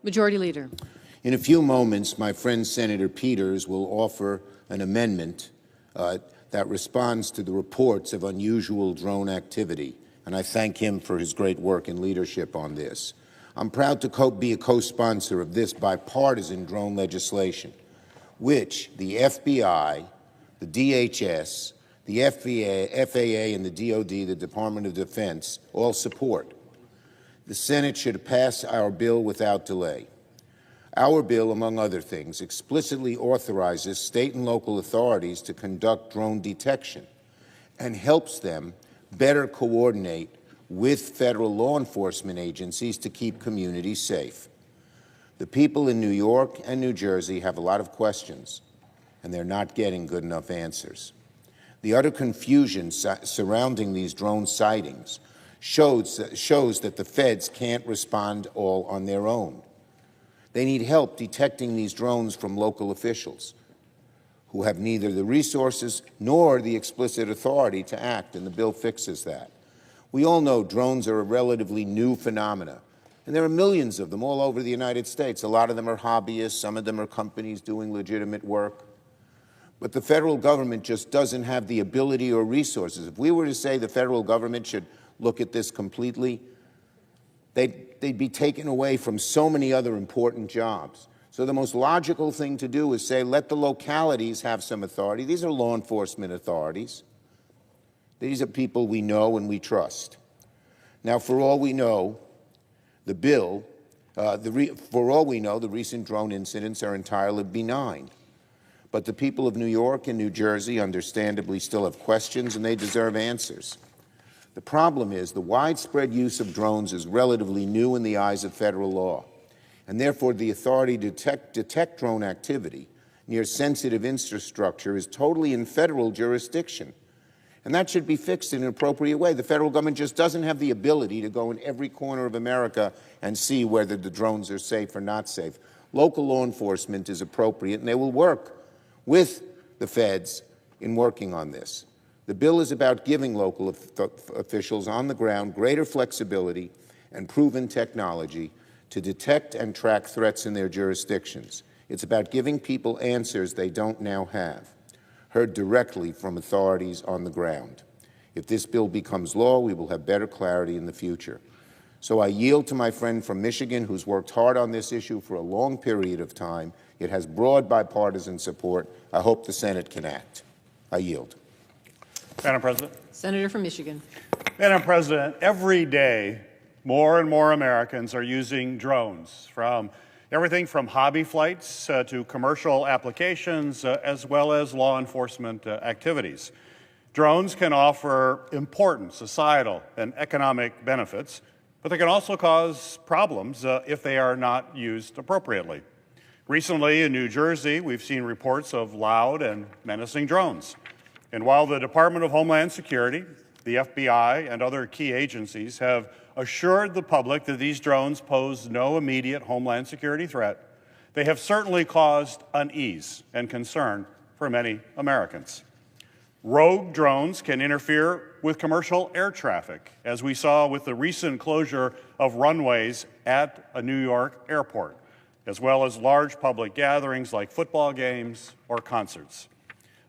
Majority Leader. In a few moments, my friend Senator Peters will offer an amendment that responds to the reports of unusual drone activity, and I thank him for his great work and leadership on this. I'm proud to be a co-sponsor of this bipartisan drone legislation, which the FBI, the DHS, the FAA, and the DoD, the Department of Defense, all support. The Senate should pass our bill without delay. Our bill, among other things, explicitly authorizes state and local authorities to conduct drone detection and helps them better coordinate with federal law enforcement agencies to keep communities safe. The people in New York and New Jersey have a lot of questions, and they're not getting good enough answers. The utter confusion surrounding these drone sightings shows that the feds can't respond all on their own. They need help detecting these drones from local officials who have neither the resources nor the explicit authority to act, and the bill fixes that. We all know drones are a relatively new phenomena, and there are millions of them all over the United States. A lot of them are hobbyists, some of them are companies doing legitimate work. But the federal government just doesn't have the ability or resources. If we were to say the federal government should look at this completely, they'd be taken away from so many other important jobs. So the most logical thing to do is say, let the localities have some authority. These are law enforcement authorities. These are people we know and we trust. Now, for all we know, the recent drone incidents are entirely benign. But the people of New York and New Jersey understandably still have questions, and they deserve answers. The problem is the widespread use of drones is relatively new in the eyes of federal law, and therefore the authority to detect drone activity near sensitive infrastructure is totally in federal jurisdiction. And that should be fixed in an appropriate way. The federal government just doesn't have the ability to go in every corner of America and see whether the drones are safe or not safe. Local law enforcement is appropriate, and they will work with the feds in working on this. The bill is about giving local officials on the ground greater flexibility and proven technology to detect and track threats in their jurisdictions. It's about giving people answers they don't now have, heard directly from authorities on the ground. If this bill becomes law, we will have better clarity in the future. So I yield to my friend from Michigan, who's worked hard on this issue for a long period of time. It has broad bipartisan support. I hope the Senate can act. I yield. Madam President. Senator from Michigan. Madam President, every day, more and more Americans are using drones, from everything from hobby flights to commercial applications, as well as law enforcement activities. Drones can offer important societal and economic benefits, but they can also cause problems if they are not used appropriately. Recently in New Jersey, we've seen reports of loud and menacing drones. And while the Department of Homeland Security, the FBI, and other key agencies have assured the public that these drones pose no immediate Homeland Security threat, they have certainly caused unease and concern for many Americans. Rogue drones can interfere with commercial air traffic, as we saw with the recent closure of runways at a New York airport, as well as large public gatherings like football games or concerts.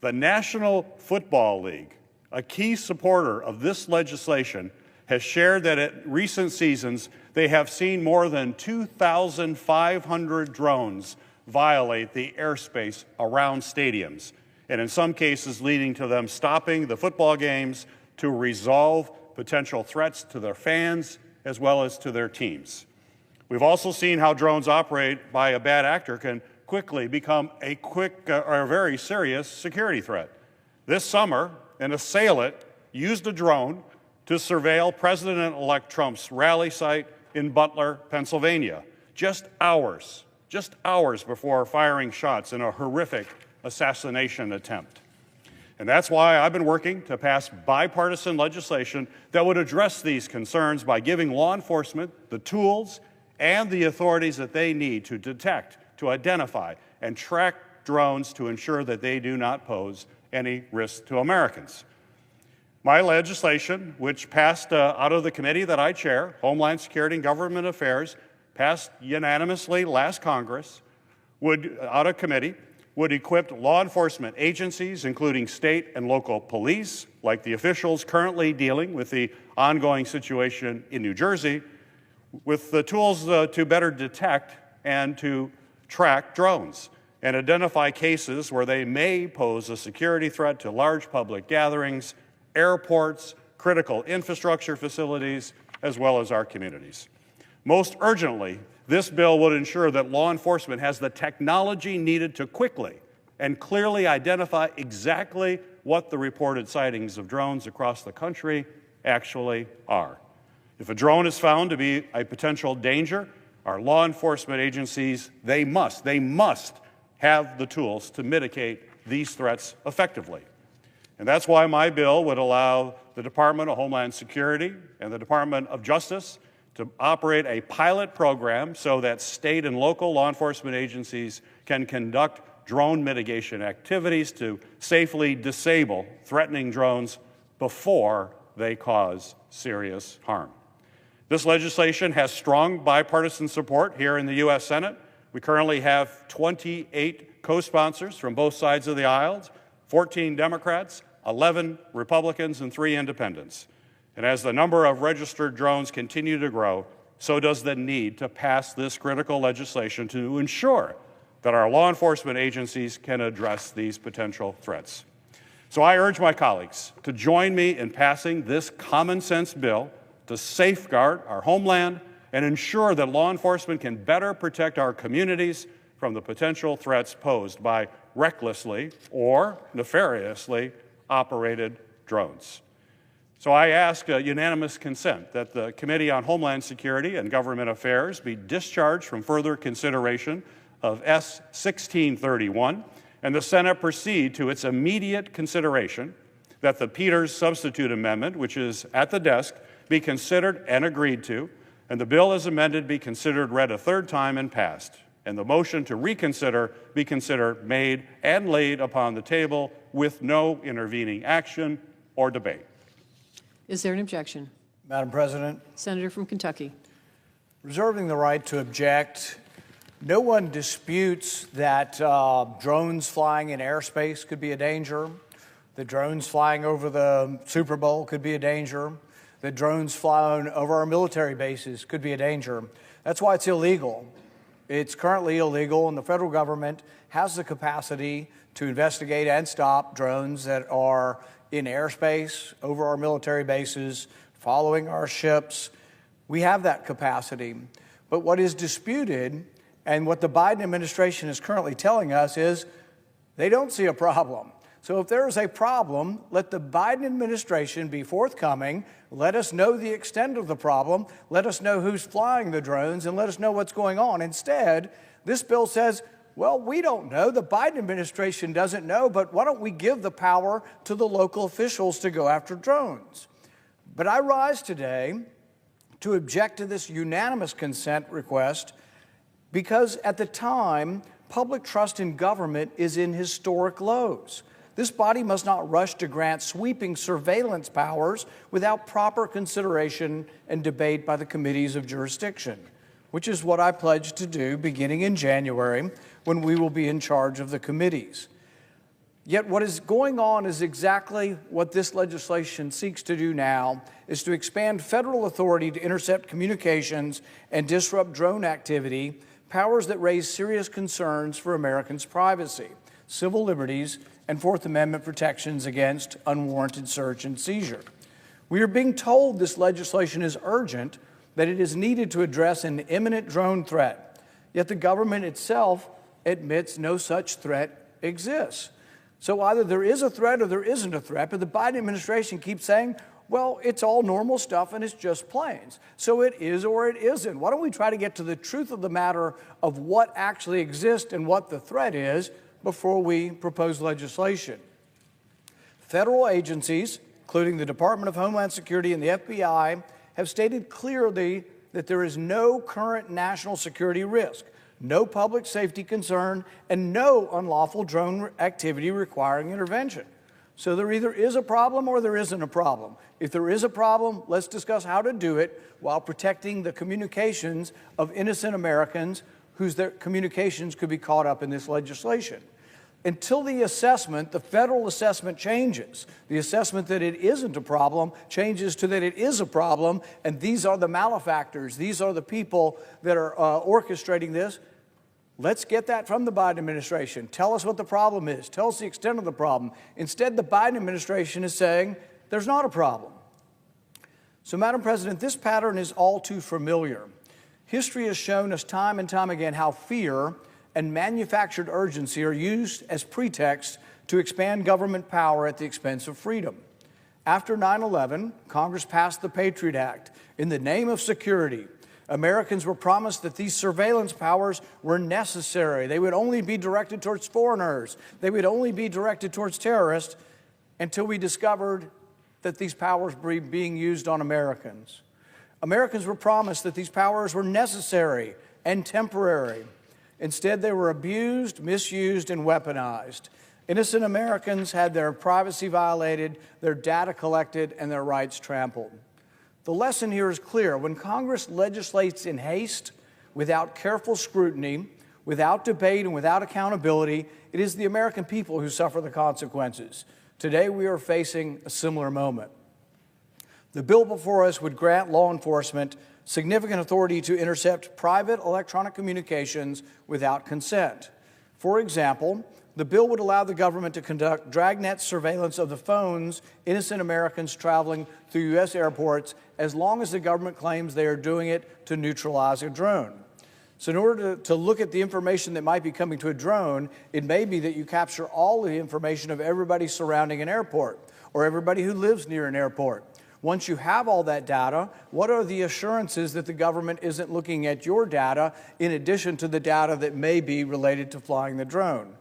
The National Football League, a key supporter of this legislation, has shared that at recent seasons they have seen more than 2,500 drones violate the airspace around stadiums, and in some cases leading to them stopping the football games to resolve potential threats to their fans as well as to their teams. We've also seen how drones operate by a bad actor can quickly become a very serious security threat. This summer, an assailant used a drone to surveil President-elect Trump's rally site in Butler, Pennsylvania, just hours before firing shots in a horrific assassination attempt. And that's why I've been working to pass bipartisan legislation that would address these concerns by giving law enforcement the tools and the authorities that they need to detect, to identify, and track drones to ensure that they do not pose any risk to Americans. My legislation, which passed out of the committee that I chair, Homeland Security and Government Affairs, passed unanimously last Congress, out of committee, would equip law enforcement agencies, including state and local police, like the officials currently dealing with the ongoing situation in New Jersey, with the tools to better detect and to track drones and identify cases where they may pose a security threat to large public gatherings, airports, critical infrastructure facilities, as well as our communities. Most urgently, this bill would ensure that law enforcement has the technology needed to quickly and clearly identify exactly what the reported sightings of drones across the country actually are. If a drone is found to be a potential danger, our law enforcement agencies, they must have the tools to mitigate these threats effectively. And that's why my bill would allow the Department of Homeland Security and the Department of Justice to operate a pilot program so that state and local law enforcement agencies can conduct drone mitigation activities to safely disable threatening drones before they cause serious harm. This legislation has strong bipartisan support here in the U.S. Senate. We currently have 28 co-sponsors from both sides of the aisle, 14 Democrats, 11 Republicans, and 3 independents. And as the number of registered drones continue to grow, so does the need to pass this critical legislation to ensure that our law enforcement agencies can address these potential threats. So I urge my colleagues to join me in passing this common sense bill to safeguard our homeland and ensure that law enforcement can better protect our communities from the potential threats posed by recklessly or nefariously operated drones. So I ask unanimous consent that the Committee on Homeland Security and Government Affairs be discharged from further consideration of S. 1631, and the Senate proceed to its immediate consideration, that the Peters substitute amendment, which is at the desk, be considered and agreed to, and the bill as amended be considered read a third time and passed, and the motion to reconsider be considered made and laid upon the table with no intervening action or debate. Is there an objection? Madam President, Senator from Kentucky. reserving the right to object. No one disputes that drones flying in airspace could be a danger, that drones flying over the Super Bowl could be a danger, that drones flying over our military bases could be a danger. That's why it's illegal. It's currently illegal, and the federal government has the capacity to investigate and stop drones that are in airspace, over our military bases, following our ships. We have that capacity. But what is disputed, and what the Biden administration is currently telling us, is they don't see a problem. So if there is a problem, let the Biden administration be forthcoming, let us know the extent of the problem, let us know who's flying the drones, and let us know what's going on. Instead, this bill says, well, we don't know, the Biden administration doesn't know, but why don't we give the power to the local officials to go after drones? But I rise today to object to this unanimous consent request because at the time, public trust in government is in historic lows. This body must not rush to grant sweeping surveillance powers without proper consideration and debate by the committees of jurisdiction, which is what I pledged to do beginning in January when we will be in charge of the committees. Yet what is going on is exactly what this legislation seeks to do now, is to expand federal authority to intercept communications and disrupt drone activity, powers that raise serious concerns for Americans' privacy, civil liberties, and Fourth Amendment protections against unwarranted search and seizure. We are being told this legislation is urgent, that it is needed to address an imminent drone threat, yet the government itself admits no such threat exists. So either there is a threat or there isn't a threat, but the Biden administration keeps saying, well, it's all normal stuff and it's just planes. So it is or it isn't. Why don't we try to get to the truth of the matter of what actually exists and what the threat is before we propose legislation? Federal agencies, including the Department of Homeland Security and the FBI, have stated clearly that there is no current national security risk, no public safety concern, and no unlawful drone activity requiring intervention. So there either is a problem or there isn't a problem. If there is a problem, let's discuss how to do it while protecting the communications of innocent Americans whose their communications could be caught up in this legislation. Until the assessment, the federal assessment changes. The assessment that it isn't a problem changes to that it is a problem, and these are the malefactors. These are the people that are orchestrating this. Let's get that from the Biden administration. Tell us what the problem is. Tell us the extent of the problem. Instead, the Biden administration is saying there's not a problem. So, Madam President, this pattern is all too familiar. History has shown us time and time again how fear and manufactured urgency are used as pretext to expand government power at the expense of freedom. After 9/11, Congress passed the Patriot Act in the name of security. Americans were promised that these surveillance powers were necessary. They would only be directed towards foreigners. They would only be directed towards terrorists until we discovered that these powers were being used on Americans. Americans were promised that these powers were necessary and temporary. Instead, they were abused, misused, and weaponized. Innocent Americans had their privacy violated, their data collected, and their rights trampled. The lesson here is clear. When Congress legislates in haste, without careful scrutiny, without debate, and without accountability, it is the American people who suffer the consequences. Today, we are facing a similar moment. The bill before us would grant law enforcement significant authority to intercept private electronic communications without consent. For example, the bill would allow the government to conduct dragnet surveillance of the phones innocent Americans traveling through U.S. airports as long as the government claims they are doing it to neutralize a drone. So in order to look at the information that might be coming to a drone, it may be that you capture all the information of everybody surrounding an airport or everybody who lives near an airport. Once you have all that data, what are the assurances that the government isn't looking at your data in addition to the data that may be related to flying the drone?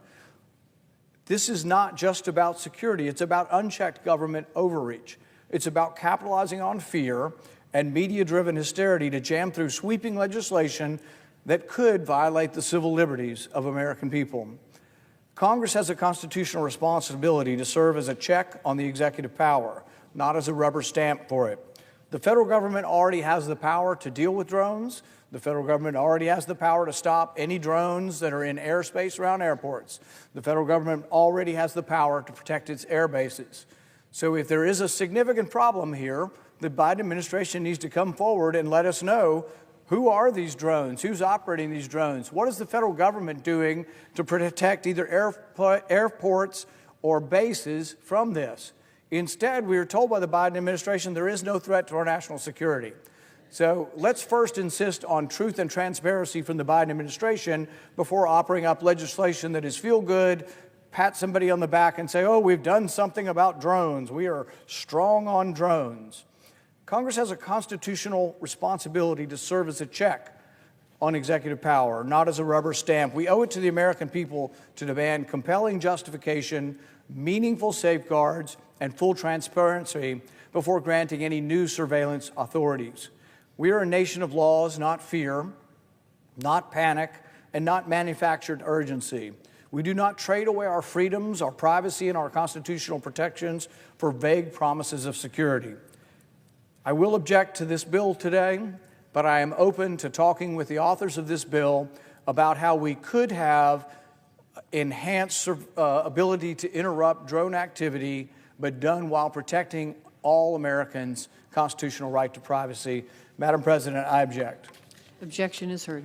This is not just about security. It's about unchecked government overreach. It's about capitalizing on fear and media-driven hysteria to jam through sweeping legislation that could violate the civil liberties of American people. Congress has a constitutional responsibility to serve as a check on the executive power, not as a rubber stamp for it. The federal government already has the power to deal with drones. The federal government already has the power to stop any drones that are in airspace around airports. The federal government already has the power to protect its air bases. So if there is a significant problem here, the Biden administration needs to come forward and let us know, who are these drones? Who's operating these drones? What is the federal government doing to protect either airports or bases from this? Instead, we are told by the Biden administration there is no threat to our national security. So let's first insist on truth and transparency from the Biden administration before offering up legislation that is feel-good, pat somebody on the back and say, oh, we've done something about drones. We are strong on drones. Congress has a constitutional responsibility to serve as a check on executive power, not as a rubber stamp. We owe it to the American people to demand compelling justification, meaningful safeguards, and full transparency before granting any new surveillance authorities. We are a nation of laws, not fear, not panic, and not manufactured urgency. We do not trade away our freedoms, our privacy, and our constitutional protections for vague promises of security. I will object to this bill today, but I am open to talking with the authors of this bill about how we could have enhanced ability to interrupt drone activity, but done while protecting all Americans' constitutional right to privacy. Madam President, I object. Objection is heard.